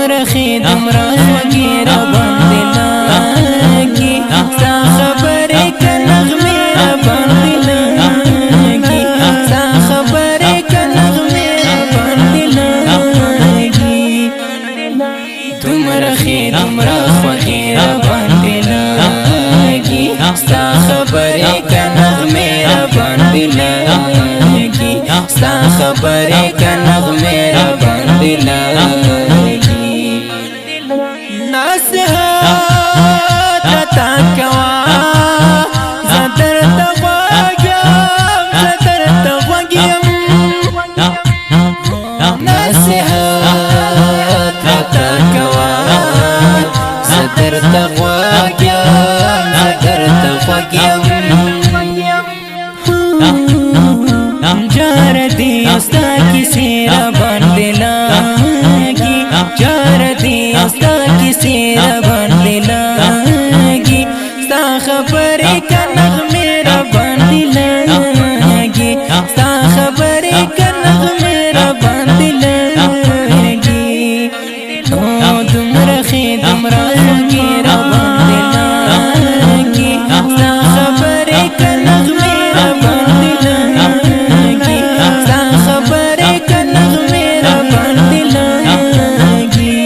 دومره خې دومره خوږې راباندې لګي ستا خبرې که نغمې راباندې لګي ستا خبرې که نغمې راباندې لګي دومره خې دومره خوږې راباندې لګي ستا خبرې که نغمې راباندې لګي ستا خبرې که نغمې راباندې لګي نصیحت راته کوه زه درته غوږ یم زه درته غوږ یم نصیحت راته کوه زه درته غوږ یم زه درته غوږ یم جار دی ستا کیسې راباندې لګي جار دی ستا کیسې راباندې لګي ستا خبرې که نغمې راباندې لګي ستا خبرې که نغمې راباندې لګي دومره ښې دومره خوږې راباندې لګي ستا خبرې که نغمې راباندې لګي ستا خبرې که نغمې راباندې لګي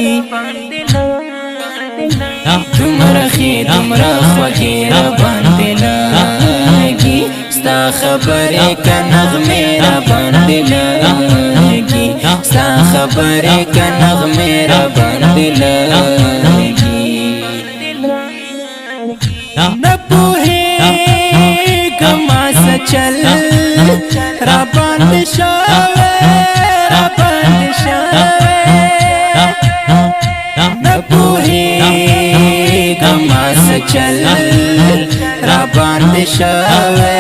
دومره ښې دومره خوږې راباندې لګي ستا خبرې که نغمې راباندې لګي ستا خبرې که نغمې راباندې لګي نه پوهېږم څه چل راباندې شوی راباندې شوی نه پوهېږم څه چل راباندې شوی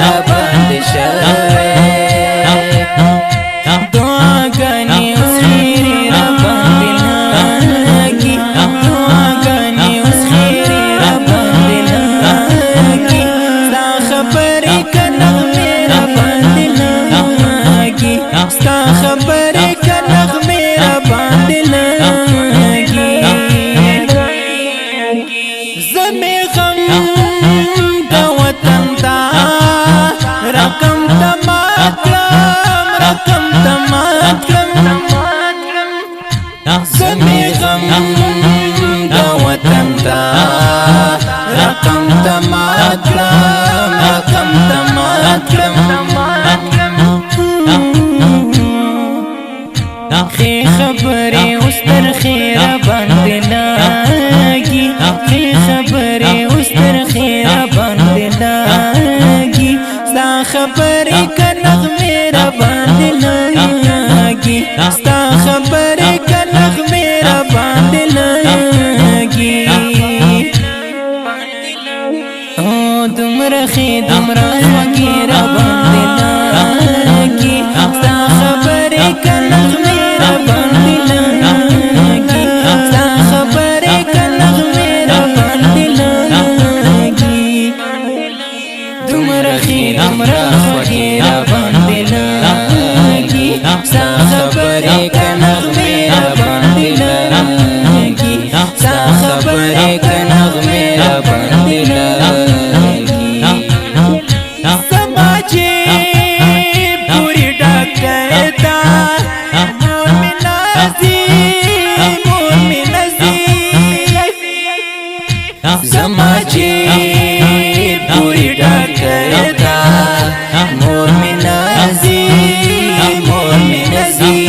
راباندې شوی دعاګانې اوس خیرې راباندې لګي دعاګانې اوس خیرې راباندې لګي ستا خبرې که نغمې راباندې لګي ستا خبرې که نغمې راباندې لګي زه مې غم د وطن دا رقم ته مات کړم رقم ته مات کړم زه مې غم د وطن دا رقم ته مات کړم رقم ته مات کړم ښې خبرې اوس تر خیره باندې لګي ښې خبرې اوس تر خیره باندې لګي ستا خبرې که نغمې راباندې لګي ستا خبرې که نغمې راباندې لګي دومره ښې دومره خوږې راباندې لګي ستا خبرې که نغمې راباندې لګي ستا خبرې که نغمې راباندې لګي دومره ښې دومره خوږې راباندې لګي ستا خبرې که نغمې راباندې لګي ستا خبرې که نغمې راباندې لګي زما جېب پورې ډاکټر ته مور مې نازي مور مې نازي زما جېب پورې ډاکټر ته مور مې نازي مور مې نازي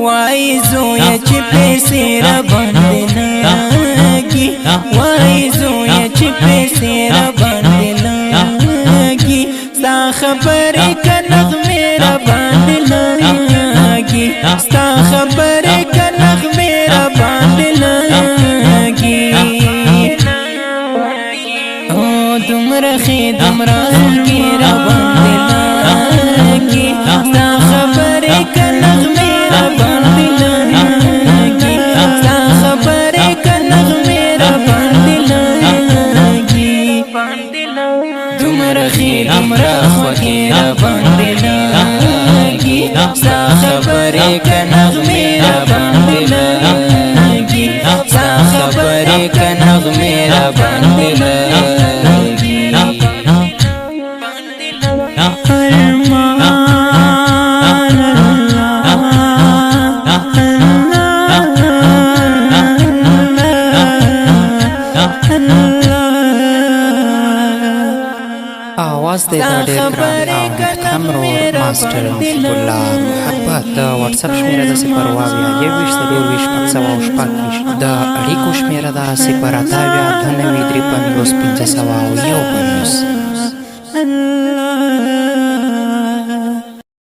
وای زویه چې پیسې راباندې لګي وای زویه چې پیسې راباندې لګي ستا خبرې که نغمې راباندې لګي ستا خبرې که نغمې راباندې لګي دومره ښې دومره خوږې راباندې لګي ستا خبرې که نغمې راباندې لګي ستا خبرې که نغمې راباندې لګي خبرې که نغمې را باندې لګي ستا خبرې که نغمې را باندې لګي आवाज दे دا ډېر ګران او محترم ورور ماسټر نصیب الله محبت د واتساپ شمیره د 0 واویا 21 24 520 د اړیکو شمیره د 0 اتاویا 99 53 501